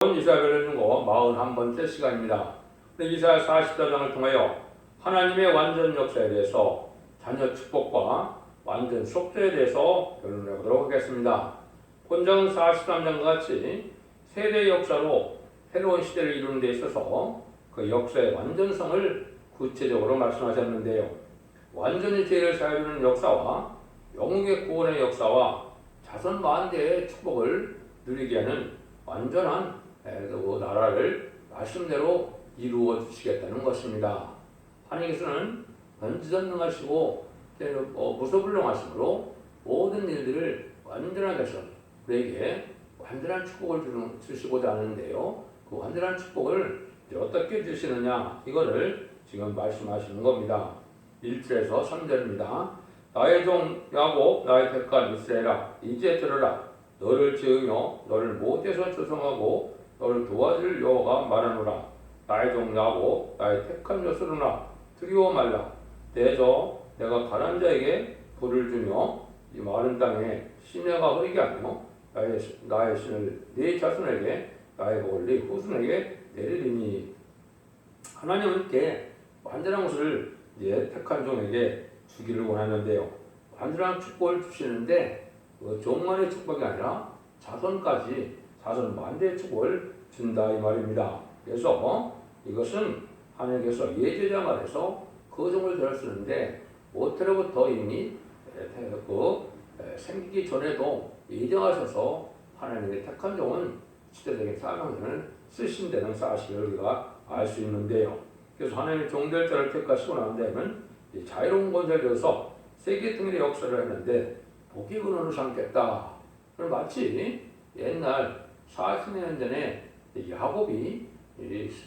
이사야를 읽고 41번째 시간입니다. 이사야 44장을 통하여 하나님의 완전 역사에 대해서 자녀 축복과 완전 속죄에 대해서 변론해 보도록 하겠습니다. 본章 43장과 같이 세대 역사로 새로운 시대를 이루는 데 있어서 그 역사의 완전성을 구체적으로 말씀하셨는데요. 완전히 죄를 사해주는 역사와 영웅의 구원의 역사와 자손 만대의 축복을 누리게 하는 완전한 나라를 말씀대로 이루어 주시겠다는 것입니다. 하나님께서는 전지전능하시고 무소불능하심으로 모든 일들을 완전하게 해서 우리에게 완전한 축복을 주시고자 하는데요. 그 완전한 축복을 어떻게 주시느냐, 이거를 지금 말씀하시는 겁니다. 1절에서 3절입니다. 나의 종 야곱, 나의 택한 이스라엘아, 이제 들으라. 너를 지으며 너를 못해서 조성하고 너를 도와줄 여호와가 말하노라. 나의 종 야곱, 나의 택한 여스로나 두려워 말라. 내가 가난 자에게 불을 주며 이 마른 땅에 시내가 흐리게 하며 나의 신을 네 자손에게, 나의 복을 네 후손에게 내리리니. 하나님은 이렇게 완전한 것을 택한 종에게 주기를 원하는데요. 완전한 축복을 주시는데 종만의 축복이 아니라 자손까지, 자손 만대의 축복을 준다 이 말입니다. 그래서 이것은 하나님께서 예제장 아래서 그 종을 들었었는데 모태로부터 이미 생기기 전에도 예정하셔서 하나님의 택한 종은 시대적인 사명을 쓰신다는 사실을 우리가 알 수 있는데요. 그래서 하나님의 종될 자를 택하시고 난 다음은 자유로운 권세를 줘서 세계 통일의 역사를 했는데 복의 근원을 삼겠다. 그럼 마치 옛날 40년 전에 야곱이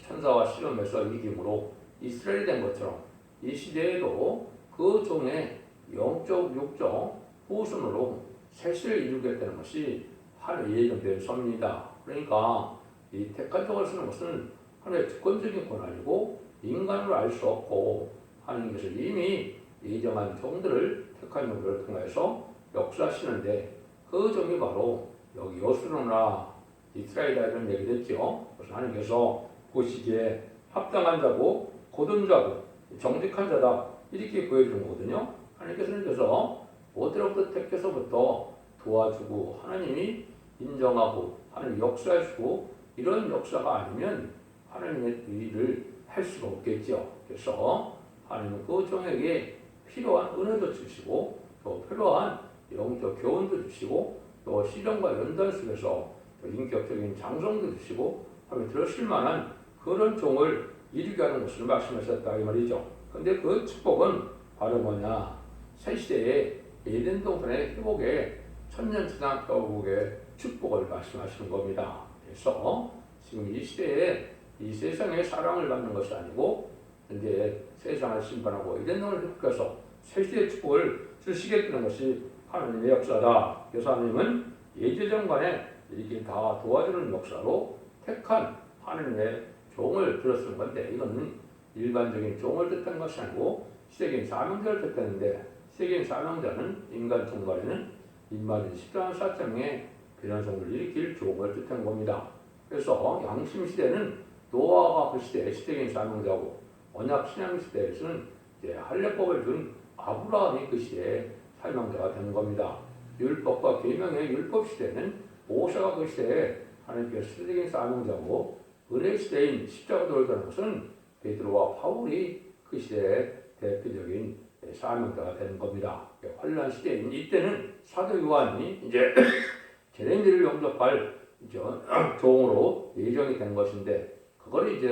천사와 씨름해서 이김으로 이스라엘이 된 것처럼 이 시대에도 그 종의 영적 육적 후손으로 세시를 이루겠다는 것이 하나님의 예정된 섭니다. 그러니까 이 택한 종을 쓰는 것은 하나님의 주권적인 권한이고 인간으로 알 수 없고 하나님께서 이미 예정한 종들을 택한 종들을 통해서 역사하시는데 그 종이 바로 여기 여수로나 이스라엘이라 이런 얘기를 했죠. 그래서 하나님께서 그 시기에 합당한 자고 고든 자고 정직한 자다 이렇게 보여주는 거거든요. 하나님께서는 그래서 모태로부터 택해서부터 도와주고 하나님이 인정하고 하나님 역사하시고 이런 역사가 아니면 하나님의 일을 할 수가 없겠죠. 그래서 하나님은 그 종에게 필요한 은혜도 주시고 또 필요한 영적 교훈도 주시고 또 시련과 연단 속에서 또 인격적인 장성도 주시고 하면 들으실 만한 그런 종을 이루게 하는 것을 말씀하셨다 이 말이죠. 근데 그 축복은 바로 뭐냐? 새 시대의 에덴 동산의 회복의 천년천상 회복의 축복을 말씀하시는 겁니다. 그래서 지금 이 시대에 이 세상의 사랑을 받는 것이 아니고 이제 세상을 심판하고 에덴 동산을 회복해서 새 시대의 축복을 주시겠다는 것이 하나님의 역사다. 그래서 하나님은 예제정간에 이렇게 다 도와주는 역사로 택한 하나님의 종을 들었을 건데 이거는 일반적인 종을 뜻한 것이 아니고 시대적인 사명자를 뜻했는데 시대적인 사명자는 인간 종간에는 인간의 십자가 사장에 변화성을 일으킬 종을 뜻한 겁니다. 그래서 양심 시대는 노아가 그 시대의 시대적인 사명자고 언약 신앙 시대에서는 할례법을 준 아브라함이 그 시대의 사명자가 되는 겁니다. 율법과 계명의 율법 시대는 모세가 그 시대에 하나님께서 시대적인 사명자고 은혜 시대인 십자가 돌다는 것은 베드로와 바울이 그 시대의 대표적인 사명자가 되는 겁니다. 환란 시대인 이때는 사도 요한이 이제 제레미를 영접할 종으로 예정이 된 것인데 그걸 이제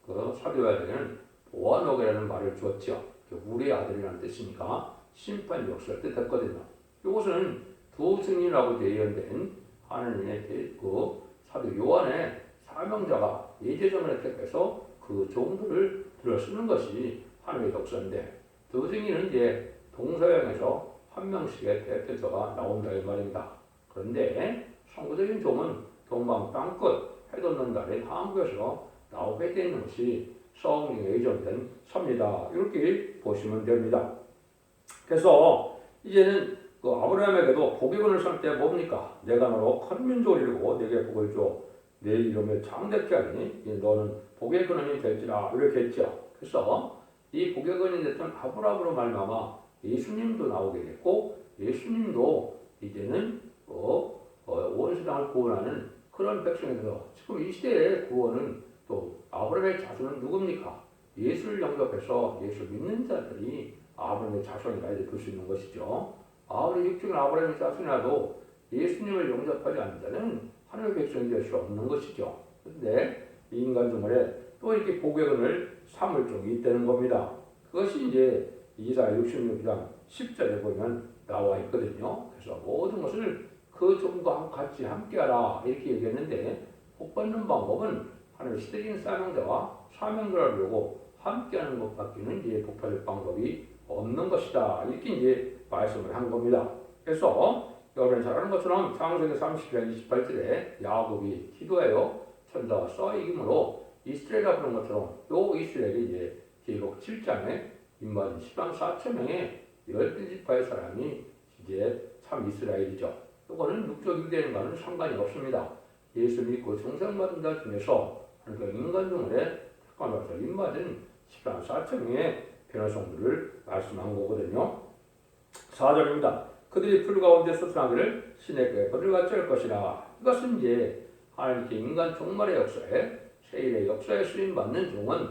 그 사도 요한에게는 보아노게라는 말을 주었죠. 우리의 아들이라는 뜻이니까 심판 역사를 뜻했거든요. 이것은 두 증인이라고 예언된 하나님의 그 사도 요한의 사명자가 예제정을 택해서 그 종들을 들어쓰는 것이 하나님의 역사인데 두 증인은 이제 동서양에서 한 명씩의 대표자가 나온다 이 말입니다. 그런데 선구적인 종은 동방 땅끝 해돋는 달인 한국에서 나오게 되는 것이 성령에 예정된 섭니다. 이렇게 보시면 됩니다. 그래서 이제는 그 아브라함에게도 복의 근을 삼을 때 뭡니까? 내가 너로 큰 민족을 이루고 내게 복을 줘 내 이름을 창대케 하니 너는 복의 근원이 될지라 이렇게 했죠. 그래서 이 복의 근원이 됐던 아브라함으로 말미암아 예수님도 나오게 됐고 예수님도 이제는 온 세상을 구원하는 그런 백성이 되어 지금 이 시대의 구원은 또 아브라함의 자손은 누굽니까? 예수를 영접해서 예수 믿는 자들이 아브라함의 자손이라 이렇게 볼 수 있는 것이죠. 아무리 육적인 아브라함의 자손이라도 예수님을 영접하지 않는 자는 하나님의 백성이 될 수 없는 것이죠. 그런데 이 인간 중간에 또 이렇게 복의 근을 삼을 쪽이 있다는 겁니다. 그것이 이제 이사야 66장 10절에 보면 나와 있거든요. 그래서 모든 것을 그 종과 같이 함께하라 이렇게 얘기했는데 복받는 방법은 하나님의 시대적인 사명자와 사명자를 이루고 함께하는 것밖에는 이제 복받을 방법이 없는 것이다 이렇게 이제 말씀을 한 겁니다. 그래서 여러분이 잘 아는 것처럼 창세기 30장 28절에 야곱이 기도하여 천사가 써 이김으로 이스라엘이라 부른 것처럼 요 이스라엘이 이제 계시록 7장에 인마진 10만 4천 명의 12지파의 사람이 이제 참 이스라엘이죠. 이거는 육적이 되는 것과는 상관이 없습니다. 예수 믿고 중생받은 자 중에서 그러니까 인간 중에 택함으로써 인마진 10만 4천 명의 변화성들을 말씀한 거거든요. 4절입니다. 그들이 풀 가운데서 사기를 시내교에 거들같이 할 것이라. 이것은 이제 하나님께 인간 종말의 역사에 세일의 역사에 쓰임받는 종은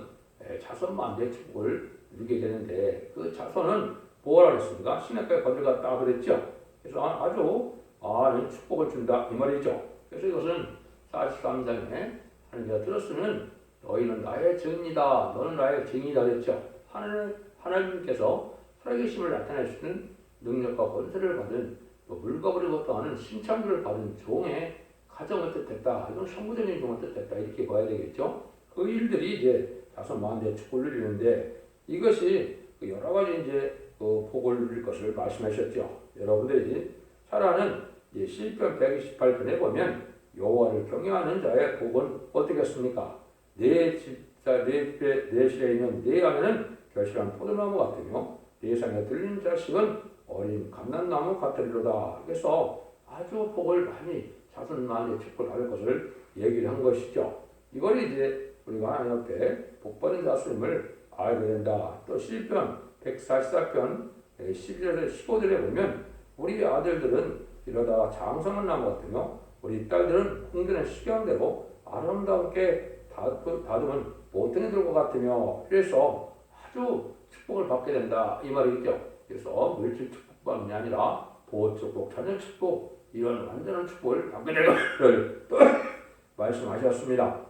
자손만대의 축복을 누리게 되는데 그 자손은 뭐라 그랬습니까? 시내교에 거들갔다 그랬죠. 그래서 아주 축복을 준다 이 말이죠. 그래서 이것은 43장에 하나님께서 들었으면 너희는 나의 증이다. 너는 나의 증이다 그랬죠. 하나님께서 살아계심을 나타내시는 능력과 권세를 받은 또 물거부를 못하는 신창조를 받은 종의 가정을 뜻했다. 이건 성부적인 종을 뜻했다. 이렇게 봐야 되겠죠. 그 일들이 이제 다섯 만대의 축복을 누리는데 이것이 여러 가지 이제 복을 누릴 것을 말씀하셨죠. 여러분들이 잘 아는 시편 128편에 보면 여호와를 경외하는 자의 복은 어떻겠습니까? 내 실에 있는 내 안에는 결실한 포도나무 같으며 내 상에 들린 자식은 어린 감람나무 같으리로다. 그래서 아주 복을 많이 자손 많이 축복을 받을 것을 얘기를 한 것이죠. 이걸 이제 우리가 하나님 앞에 복받은 자손임을 알게 된다. 또 시편 144편 11절에서 15절에 보면 우리 아들들은 이러다 장성한 나무 같으며 우리 딸들은 홍대는 식양대로 아름답게 다듬은 모퉁이 들고 같으며 그래서 아주 축복을 받게 된다 이 말이죠. 그래서 물질 축복만이 아니라 보호 축복, 자녀 축복 이런 완전한 축복을 받게 되는 것을 말씀하셨습니다.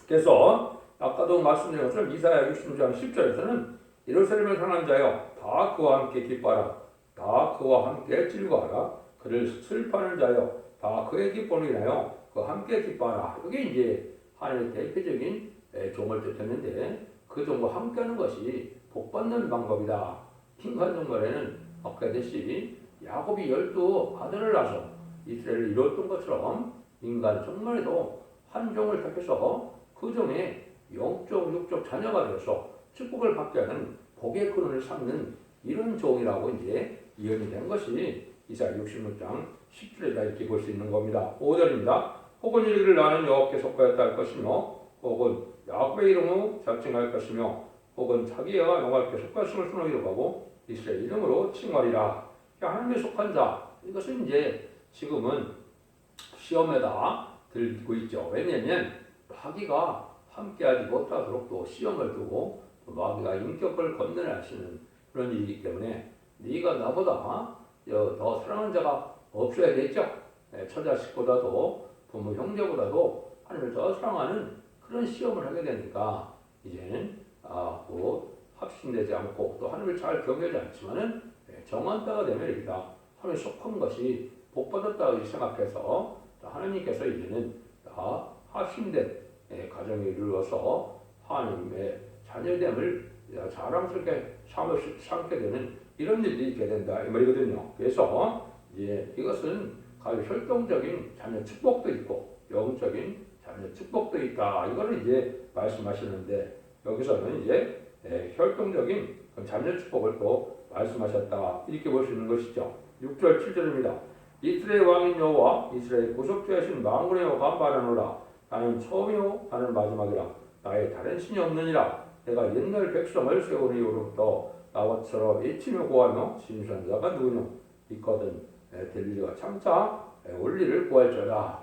그래서 아까도 말씀드린 것처럼 이사야 66장 10절에서는 예루살렘을 향한 자여 다 그와 함께 기뻐하라. 다 그와 함께 즐거워하라. 그를 슬퍼하는 자여 다 그의 기쁨을 인하여 그와 함께 기뻐하라. 이게 이제 하나님의 대표적인 종을 뜻했는데 그 종과 함께하는 것이 복받는 방법이다. 인간 종말에는 아까 했듯이 야곱이 12 아들을 낳아서 이스라엘을 이뤘던 것처럼 인간 종말에도 한 종을 택해서 그 종의 영적, 육적 자녀가 되어서 축복을 받게 하는 복의 근원을 삼는 이런 종이라고 이제 이언이 된 것이 이사야 66장 10절에다 이렇게 볼 수 있는 겁니다. 5절입니다. 혹은 이르기를 나는 여호와께 속하였다 할 것이며 혹은 야곱의 이름으로 자칭할 것이며 혹은 자기가 여호와께 속하였음을 선언하기로 하고 이스라엘 이름으로 칭하리라. 하나님에 속한 자 이것은 이제 지금은 시험에다 들고 있죠. 왜냐하면 마귀가 함께하지 못하도록 또 시험을 두고 또 마귀가 인격을 건드려하시는 그런 일이기 때문에 네가 나보다 더 사랑하는 자가 없어야겠죠. 처자식보다도 부모 형제보다도 하나님을 더 사랑하는 그런 시험을 하게 되니까 이제는 합심되지 않고 또 하나님을 잘 경외하지 않지만은 정한 때가 되면 이렇다 하나님에 속한 것이 복받았다고 생각해서 하나님께서 이제는 다 합심된 가정에 이르러서 하나님의 자녀됨을 자랑스럽게 삼게 되는 이런 일이 있게 된다 이 말이거든요. 그래서 이제 이것은 아주 혈통적인 자녀 축복도 있고 영적인 자녀 축복도 있다. 이거를 이제 말씀하시는데 여기서는 이제 혈통적인 자녀 축복을 또 말씀하셨다. 이렇게 볼 수 있는 것이죠. 6절 7절입니다. 이스라엘 왕인 여호와 이스라엘 구속주하신 만군의 여호와가 말하노라. 나는 처음이요 나는 마지막이라 나의 다른 신이 없느니라. 내가 옛날 백성을 세우는 이후로부터 나와처럼 애치며 구하며 심수한 자가 누구냐. 있거든 델리가 참자 원리를 구할지어다.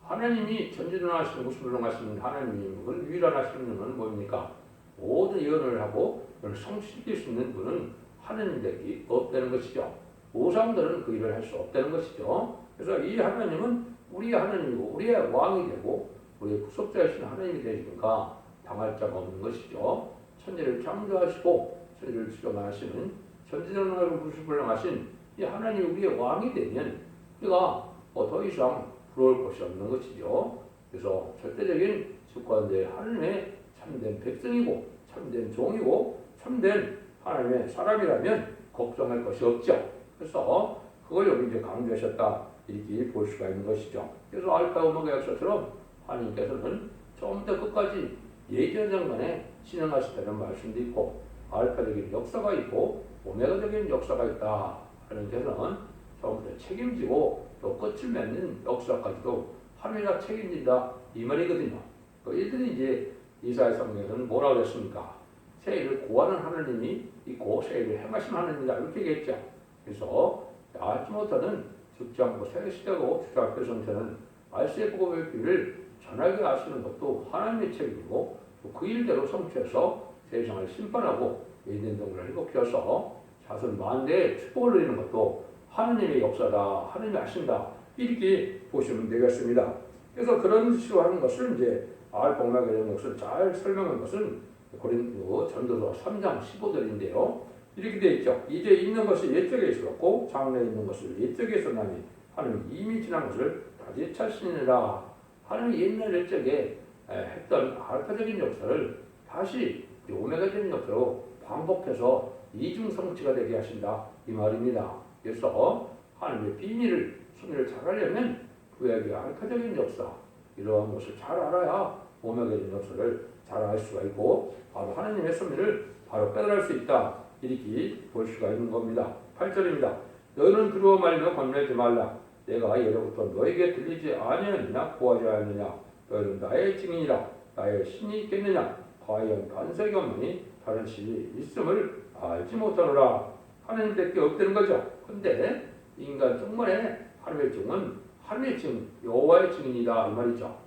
하나님이 전지전능하시는 무신불능하시는 하나님이 유일한 하시는 분은 뭡니까? 모든 예언을 하고 성취시킬 수 있는 분은 하나님밖에 없다는 것이죠. 우상들은 그 일을 할 수 없다는 것이죠. 그래서 이 하나님은 우리의 하나님이고 우리의 왕이 되고 우리의 구속자이신 하나님이 되시니까 당할 자가 없는 것이죠. 천지를 창조하시고 천지를 주장하시는 전지전능하고 무신불능하신 이 하나님이 우리의 왕이 되면 우리가 더 이상 부러울 것이 없는 것이죠. 그래서 절대적인 주권대 하나님의 참된 백성이고 참된 종이고 참된 하나님의 사람이라면 걱정할 것이 없죠. 그래서 그걸 여기 이제 강조하셨다 이렇게 볼 수가 있는 것이죠. 그래서 알파 오메가 역사처럼 하나님께서는 처음부터 끝까지 예전전간에 진행하셨다는 말씀도 있고 알파적인 역사가 있고 오메가적인 역사가 있다. 하나님께서는 처음부터 책임지고 또 끝을 맺는 역사까지도 하나님이 책임진다 이 말이거든요. 이들이 이제 이사야 성경에서는 뭐라고 그랬습니까? 새 일을 구하는 하나님이 있고 새 일을 행하신 하나님이다 이렇게 얘기했죠. 그래서 알지 못하는 죽지 않고 새 시대고 주자 앞에 성체는 말세의 복음의 길을 전하게 하시는 것도 하나님의 책임이고 또 그 일대로 성취해서 세상을 심판하고 예전 동물을 회복해서 자손 만대에 축복을 누리는 것도 하나님의 역사다. 하나님이 하신다. 이렇게 보시면 되겠습니다. 그래서 그런 식으로 하는 것을 이제 알복막에 대한 역사를 잘 설명한 것은 고린도 전도서 3장 15절인데요. 이렇게 되어 있죠. 이제 있는 것이 옛적에 있었고 장래에 있는 것을 옛적에 있었나니 하나님 이미 지난 것을 다시 찾으시느라. 하나님 옛날 옛적에 했던 알파적인 역사를 다시 오메가적인 역사로 반복해서 이중성취가 되게 하신다 이 말입니다. 그래서 하나님의 비밀을 소리를 잘 하려면 구약의 알파적인 역사 이러한 것을 잘 알아야 오메가적인 역사를 잘 알 수가 있고 바로 하나님의 섭리를 바로 깨달을 수 있다 이렇게 볼 수가 있는 겁니다. 8절입니다. 너희는 두려워 말며 건너지 말라. 내가 예로부터 너에게 들리지 아니하느냐 구하지 않느냐. 너희는 나의 증인이라. 나의 신이 있겠느냐. 과연 반석이 없느니 다른 신이 있음을 알지 못하노라. 하나님밖에 없다는 거죠. 근데 인간 정말에 하나님의 증은 하나님의 증, 여호와의 증인이다 이 말이죠.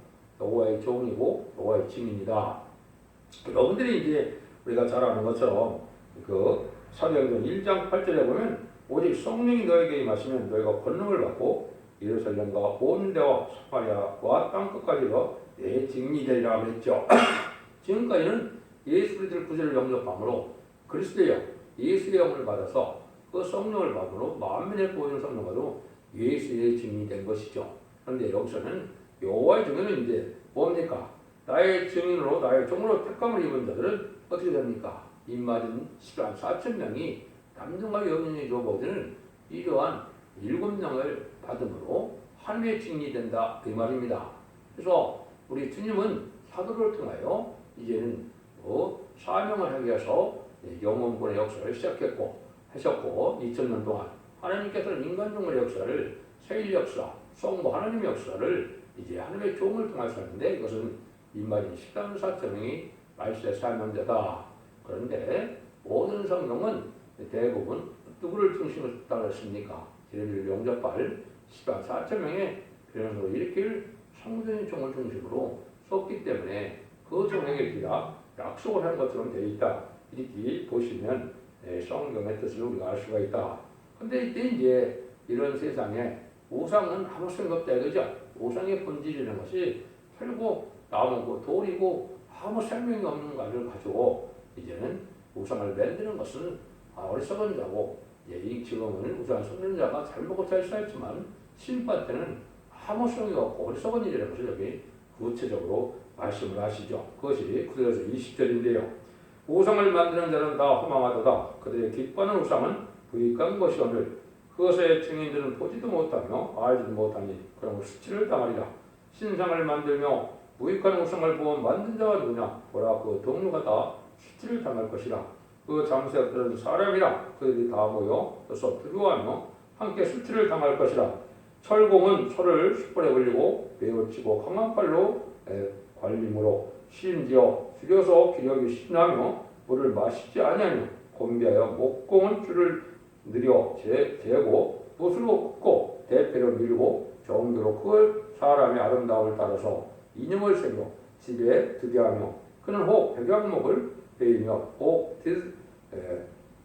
여호와의 종이고 여호와의 증인이다. 여러분들이 이제 우리가 잘 아는 것처럼 그 사도행전 1장 8절에 보면 오직 성령이 너에게 임하시면 너희가 권능을 받고 예루살렘과 온 데와 사마리아와 땅 끝까지도 내 증인이 되리라 그랬죠. 지금까지는 예수 그리스도의 구제를 영접함으로 그리스도의 예수의 영을 받아서 그 성령을 받음으로 만민의 보이는 성령과도 예수의 증인이 된 것이죠. 그런데 여기서는 여호와의 증인은 이제 뭡니까? 나의 증인으로 나의 종으로 택감을 입은 자들은 어떻게 됩니까? 입맞은 10만 4천 명이 남성과 여인의 교보들은 이러한 7명을 받음으로 하나님의 증인이 된다 그 말입니다. 그래서 우리 주님은 사도를 통하여 이제는 사명을 하기 위해서 영원군의 역사를 시작했고 하셨고 2000년 동안 하나님께서는 인간종의 역사를 세일 역사, 성부 하나님의 역사를 이제 하나님의 종을 통해서 하는데 이것은 입맞은 10만 4천 명이 말세의 사명자다. 그런데 모든 성경은 대부분 누구를 중심으로 따랐습니까? 예를 들어 영접할 10만 4천 명의 변호사로 일으킬 성전의 종을 중심으로 썼기 때문에 그 종에게 우리가 약속을 한 것처럼 되어 있다. 이렇게 보시면 성경의 뜻을 우리가 알 수가 있다. 근데 이때 이제 이런 세상에 우상은 아무 생각 없다 이거죠. 우상의 본질이라는 것이 결국 나무고 돌이고 아무 생명이 없는 것을 가지고 이제는 우상을 만드는 것은 어리석은 자고 지금은 우상 섬는 자가 잘 먹고 잘 살지만 심판 때는 아무 소용이 없고 어리석은 일이라는 것을 여기 구체적으로 말씀을 하시죠. 그것이 구절에서 20절인데요. 우상을 만드는 자는 다 허망하도다. 그들의 기뻐하는 우상은 부익한 것이오늘 그것의 증인들은 보지도 못하며 알지도 못하니 그러므로 수치를 당하리라. 신상을 만들며 무익한 우상을 보면 만든 자가 누구냐? 보라 그 동료가 다 수치를 당할 것이라. 그 장세들은 사람이라. 그들이 다 모여 서서 두려워하며 함께 수치를 당할 것이라. 철공은 철을 숯불에 올리고 매우 치고 강한 칼로 관림으로 심지어 줄여서 기력이 신나며 물을 마시지 아니하며 곤비하여 목공은 줄을 느려 재고 붓으로 긋고 대패로 밀고 정교로 그 사람의 아름다움을 따라서 이념을 새겨 집에 들여하며 그는 혹 백양목을 베이며 혹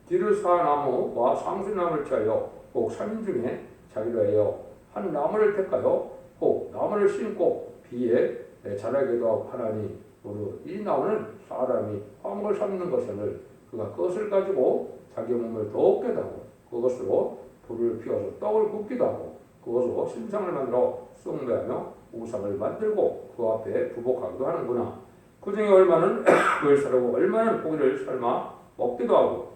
디르사나무와 상수나무를 취하여 혹 3인 중에 자기로 하여 한 나무를 택하여 혹 나무를 심고 비에 자라게도 하고 하나니 이 나무는 사람이 화목을 삼는 것을 그가 그것을 가지고 자기 몸을 더욱 깨닫고 그것으로 불을 피워서 떡을 굽기도 하고 그것으로 신상을 만들어 숭배하며 우상을 만들고 그 앞에 부복하기도 하는구나. 그 중에 얼마는 을 사르고 얼마는 고기를 삶아 먹기도 하고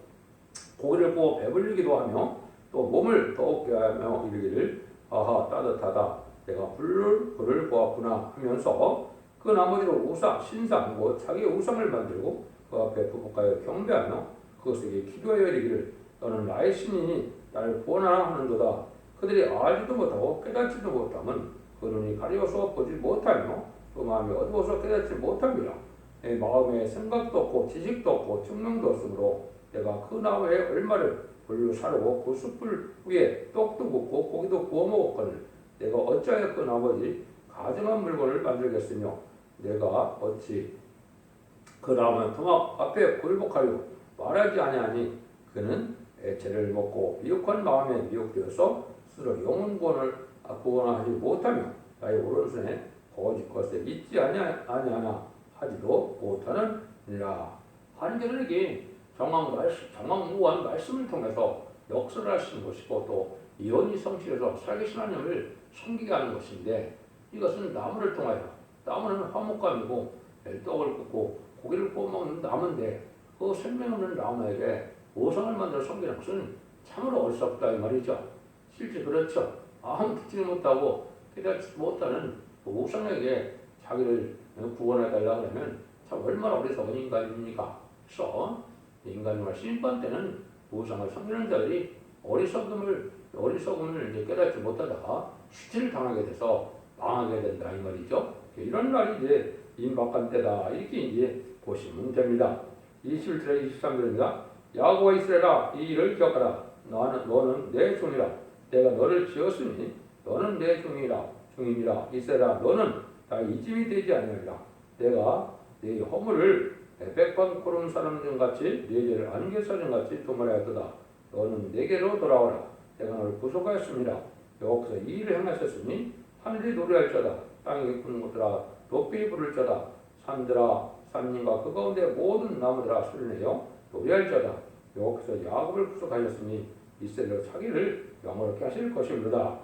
고기를 구워 배불리기도 하며 또 몸을 더욱 깨하며 이르기를 아하 따뜻하다 내가 불을 보았구나 하면서 그 나머지로 우상, 신상, 자기의 우상을 만들고 그 앞에 부복하여 경배하며 그것에게 기도하여 이르기를 너는 나의 신이니 나를 구원하라 하는도다. 그들이 알지도 못하고 깨닫지도 못하면 그 눈이 가려워서 보지 못하며 그 마음이 어두워서 깨닫지 못합니다. 내 마음에 생각도 없고 지식도 없고 증명도 없으므로 내가 그 나무에 얼마를 불로 사르고 그 숯불 위에 떡도 굽고 고기도 구워 먹었거늘 내가 어찌하여 그 나머지 가증한 물건을 만들겠으며 내가 어찌 그 나무의 토막 앞에 굴복하여 말하지 아니하니 그는 죄를 먹고 미혹한 마음에 미혹되어서 스스로 영혼 구원하지 못하며 나의 오른손에 거짓 것에 믿지 아니하나 하지도 못하느니라. 한절에게 정황무한 말씀을 통해서 역설을 하시는 것이고 또 이론이 성실해서 살아계신 하나님을 섬기게 하는 것인데 이것은 나무를 통하여 나무는 화목감이고 떡을 굽고 고기를 구워 먹는 나무인데 그 생명 없는 나무에게 우상을 만들어 섬기는 것은 참으로 어리석다 이 말이죠. 실제 그렇죠. 아무 듣지 못하고 깨닫지 못하는 그 우상에게 자기를 구원해달라고 하면 참 얼마나 어리석은 인간입니까? 그래서 인간과 심판 때는 우상을 섬기는 자들이 어리석음을 이제 깨닫지 못하다가 수치를 당하게 돼서 망하게 된다 이 말이죠. 이런 날이 이제 임박한 때다 이렇게 이제 보시면 됩니다. 21절에 23절입니다. 야곱아 이스라엘아 이 일을 기억하라. 너는 내 종이라. 내가 너를 지었으니 너는 내 종이라. 이스라엘아 너는 나의 이집이 되지 아니하리라. 내가 네 허물을 백방 코른 사람들 같이 네 죄를 안개 사람 같이 도말하였도다. 너는 내게로 돌아와라. 내가 너를 구속하였습니다. 여호와께서 이 일을 행하셨으니 하늘이 노래할지어다. 땅이 푸는 것들아 높이 부를지어다. 산들아 산림과 그 가운데 모든 나무들아 소리내어 노래할지어다. 여호와께서 야곱을 구속하셨으니 이스라엘로 자기를 영원하게 하실 것입니다.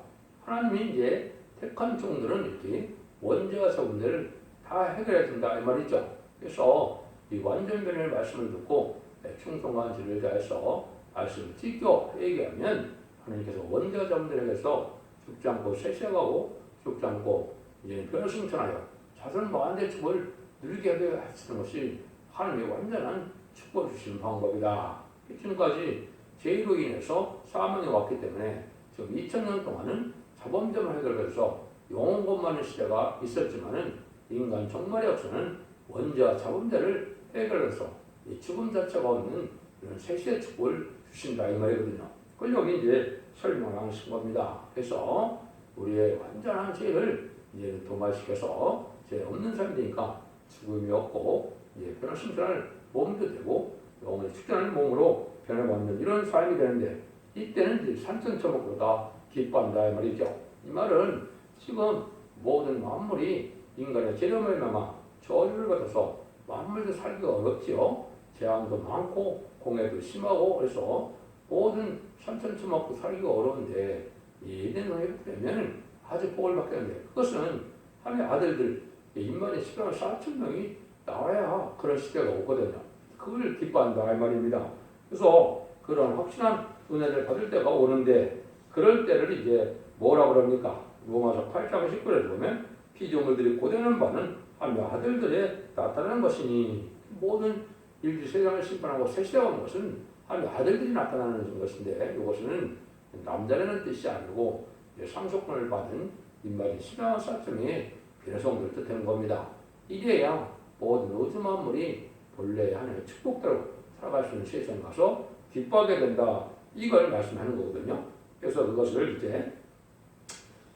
하나님이 이제 택한 종들은 이렇게 원죄와 저분들을 다 해결해 준다 이 말이죠. 그래서 이 완전변의 말씀을 듣고 충성과 진리를 다해서 말씀을 지켜 회개하면 하나님께서 원죄와 저분들에게서 죽지 않고 쇠쇠하고 죽지 않고 이제 변화승천하여 자손 무한대 축복을 누리게 하시는 것이 하나님의 완전한 축복을 주시는 방법이다. 지금까지 죄로 인해서 사망이 왔기 때문에 지금 2000년 동안은 자범죄만 해결해서 영원권만의 시대가 있었지만은 인간 종말의 역사는 원죄와 자범죄를 해결해서 이 죽음 자체가 없는 이런 세시의 축복을 주신다 이 말이거든요. 그걸 여기 이제 설명하신 겁니다. 그래서 우리의 완전한 죄를 이제 도말시켜서 죄 없는 삶이 되니까 죽음이 없고 이제 변화승천할 몸도 되고 영원히 축전하는 몸으로 변화받는 이런 삶이 되는데 이때는 이제 산천초목보다 기뻐한다 이 말이죠. 이 말은 지금 모든 만물이 인간의 재력을 남아 저주를 받아서 만물도 살기가 어렵지요. 재앙도 많고 공해도 심하고 그래서 모든 산천초목도 살기가 어려운데 예den을 회복되면 아주 복을 받게 되는데 그것은 하나님의 아들들 인간의 10만 4천 명이 나와야 그런 시대가 오거든요. 그걸 기뻐한다 이 말입니다. 그래서 그런 확실한 은혜를 받을 때가 오는데 그럴 때를 이제 뭐라 그럽니까? 로마서 8장 19절에 보면 피조물들이 고대하는 바는 하나님의 아들들에 나타나는 것이니 모든 일주 세상을 심판하고 새 시대가 오는 것은 하나님의 아들들이 나타나는 것인데 이것은 남자라는 뜻이 아니고 상속권을 받은 인마린 10만 4천의 변성들을 뜻하는 겁니다. 이래야 모든 우주 만물이 본래 하나님의 축복대로 살아갈 수 있는 세상에 가서 기뻐하게 된다. 이걸 말씀하는 거거든요. 그래서 그것을 이제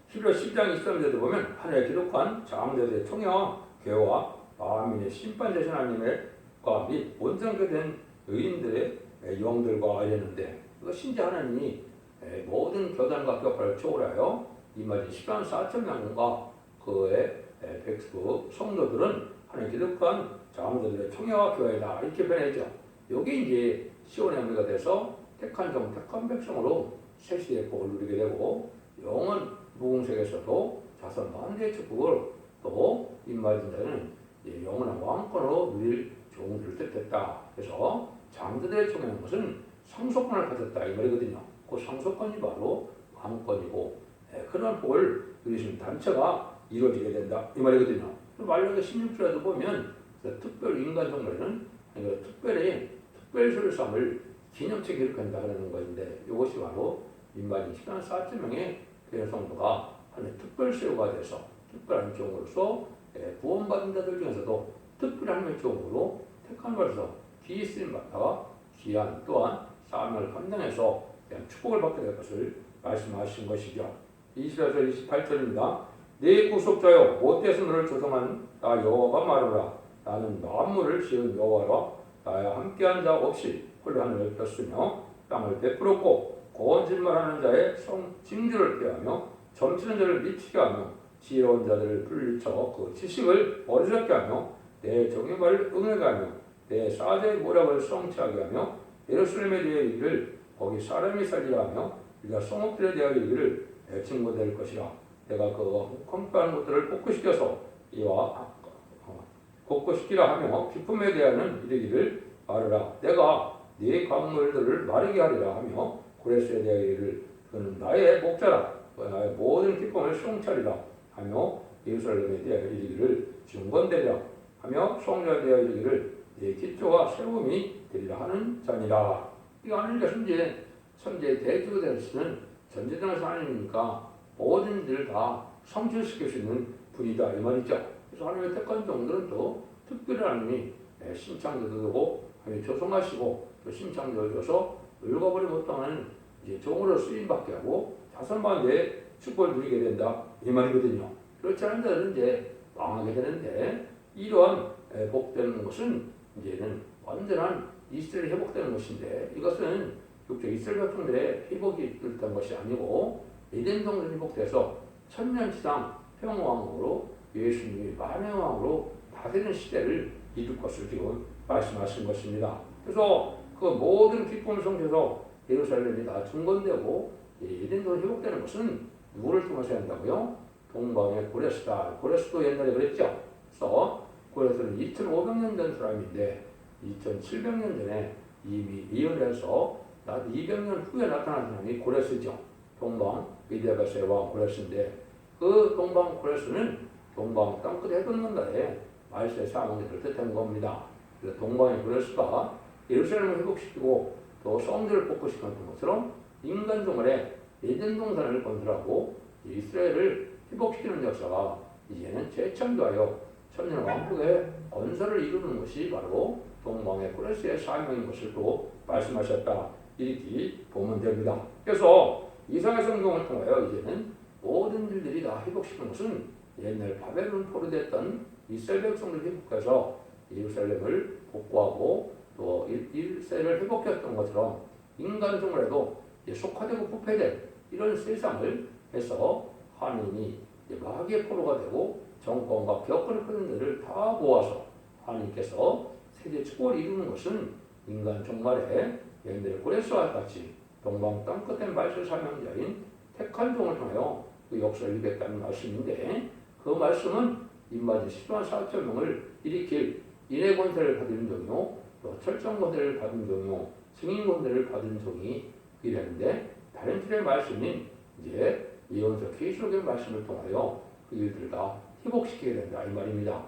히브리 10장 23절에 보면 하늘에 기록한 장자들의 총회와 교회와 만민의 심판 되신 하나님과 및 온전케 된 의인들의 영들과 이랬는데 그 신자 하나님이 모든 교단과 교파를 초월하여 임하신 10만 4천 명과 그의 백수 성도들은 하나님 기득한 장자들의 총회와 교회다 이렇게 변했죠. 여기 이제 시온의 의미가 돼서 택한 종, 택한 백성으로 새시대의 복을 누리게 되고 영원 무궁색에서도 자선 만대의 축복을 또 임하신 자는 영원한 왕권으로 누릴 종들을 뜻했다. 그래서 장자들의 총회는 것은 상속권을 가졌다 이 말이거든요. 그 상속권이 바로 왕권이고 그런 복을 누리시는 단체가 이루어지게 된다 이 말이거든요. 말라기 16절에도 보면 특별 인간 종말에는 특별히 특별소를 삼을 기념책 기록한다 그러는 것인데 이것이 바로 임마진 10만 4천 명의 교회 성도가 하나의 특별수요가 돼서 특별한 종으로서 구원받은 자들 중에서도 특별한 하나님의 종으로 택한 것에서 귀히 쓰임받다가 귀한 또한 사명을 감당해서 축복을 받게 될 것을 말씀하신 것이죠. 20에서 28절입니다. 네 구속자여 못돼서 너를 조성한 나 여호와가 말하노라. 나는 만물을 지은 여호와라. 나와 함께한 자 없이 홀로 하늘을 폈으며 땅을 베풀었고 거짓말하는 자의 징조를 피하며 점치는 자를 미치게 하며 지혜로운 자들을 불리쳐 그 지식을 어리석게 하며 내 정의 말을 응하게 하며 내 사자의 모략을 성취하게 하며 예루살렘에 대해 이르기를 거기 사람이 살리라 하며 네가 성읍들에 대하여 이르기를 내 친구 될 것이라. 내가 그 컴파한 것들을 복구시켜서 이와 복구시키라 하며 기쁨에 대하여는 이르기를 말하라. 내가 네 강물들을 마르게 하리라 하며 고레스에 대하여 이르기를 그는 나의 목자라. 나의 모든 기쁨을 성취하리라 하며 예루살렘에 대하여 이르기를 중건되리라 하며 성전에 대하여 이르기를 네 기초가 세움이 되리라 하는 자니라. 이거 하는 것은 이제 천재 대주가 될 수 있는 전지전능하신 하나님이니까 모든 일을 다 성취시킬 수 있는 분이다 이 말이죠. 그래서 하나님의 택한 종들은 또 특별히 하나님이 신창조도 하나님이 조성하시고 또 신창조를 줘서 늙어버리 못하는 이제 종으로 쓰임받게 하고 자선반대의 축복을 누리게 된다 이 말이거든요. 그렇지 않은 자들은 이제 망하게 되는데 이러한 복되는 것은 이제는 완전한 이스라엘이 회복되는 것인데 이것은 육적 이스라엘 백성들의 회복이 있던 것이 아니고 에덴 동산이 회복돼서 천년치상 평왕으로 예수님이 만의 왕으로 다스리는 시대를 이룰 것을 지금 말씀하신 것입니다. 그래서 그 모든 기쁨을 성취해서 예루살렘이 다 중건되고 에덴 동산이 회복되는 것은 누구를 통해서 한다고요? 동방의 고레스다. 고레스도 옛날에 그랬죠. 그래서 고레스는 2500년 전 사람인데 2700년 전에 이미 예언해서 200년 후에 나타난 사람이 고레스죠. 동방 미디아가스의 왕 고레스인데 그 동방 고레스는 동방 땅끝 해돋는 날에 말세의 사망자를 뜻하는 겁니다. 그래서 동방의 고레스가 예루살렘을 회복시키고 또 성전을 복구시켰던 것처럼 인간 종말에 에덴 동산을 건설하고 이스라엘을 회복시키는 역사가 이제는 재창조하여 천년 왕국의 건설을 이루는 것이 바로 동방의 고레스의 사명인 것을 또 말씀하셨다. 이렇게 보면 됩니다. 그래서 이사야 성경을 통하여 이제는 모든 일들이 다 회복시키는 것은 옛날 바벨론 포로됐던 이스라엘 백성들 회복해서 예루살렘을 복구하고 또 이스라엘을 회복했던 것처럼 인간 종말에도 속화되고 부패된 이런 세상을 해서 하나님이 마귀의 포로가 되고 정권과 벽을 끄는 일을 다 모아서 하나님께서 세계 축복을 이루는 것은 인간 종말에 옛날의 고레스와 같이 동방 땅끝의 말세 사명자인 택한 종을 통하여 그 역사를 이루겠다는 말씀인데 그 말씀은 임마진 10만 4천 명을 일으킬 인해 권세를 받은 종이요 또 철정 권세를 받은 종이요 승인 권세를 받은 종이 이랬는데 다른 틀의 말씀인 이제 예언서 계시록의 말씀을 통하여 그 일들을 다 회복시키게 된다 이 말입니다.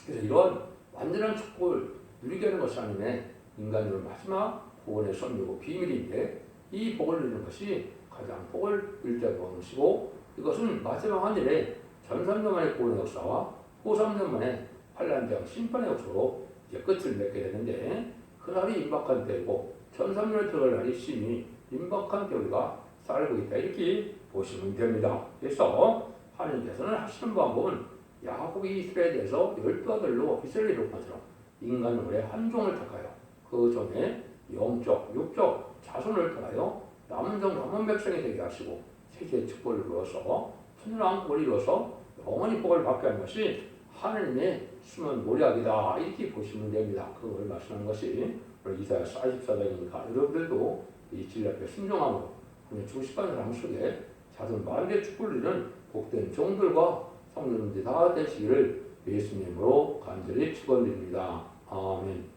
그래서 이런 완전한 축복을 누리게 하는 것이 하나님의 인간으로 마지막 구원의 선미고 비밀인데 이 복을 누리는 것이 가장 복을 누릴 때 보는 것이고 이것은 마지막 하늘에 전 3년 만의 구원의 역사와 후 3년 만에 환란 등 심판의 역사로 이제 끝을 맺게 되는데 그날이 임박한 때이고 천삼년을 들어갈 날이 심히 임박한 때우리가 살고 있다 이렇게 보시면 됩니다. 그래서 하나님께서는 하시는 방법은 야곱이 이스라엘에 대해서 12아들로 이스라엘의 족관처럼 인간의 한 종을 택하여 그 종의 영적, 육적 자손을 통하여 남은 종 남은 백성이 되게 하시고 세계의 축복을 이루어서 천년왕국을 이루어서 영원히 복을 받게 하는 것이 하나님의 숨은 모략이다 이렇게 보시면 됩니다. 그걸 말씀하는 것이 이사야 44장이니까 여러분들도 이 진리 앞에 순종함으로 하나님 주시받는 삶 속에 자손 만대 축복을 이루는 복된 종들과 성도님들이 다 되시기를 예수님으로 간절히 축원드립니다. 아멘.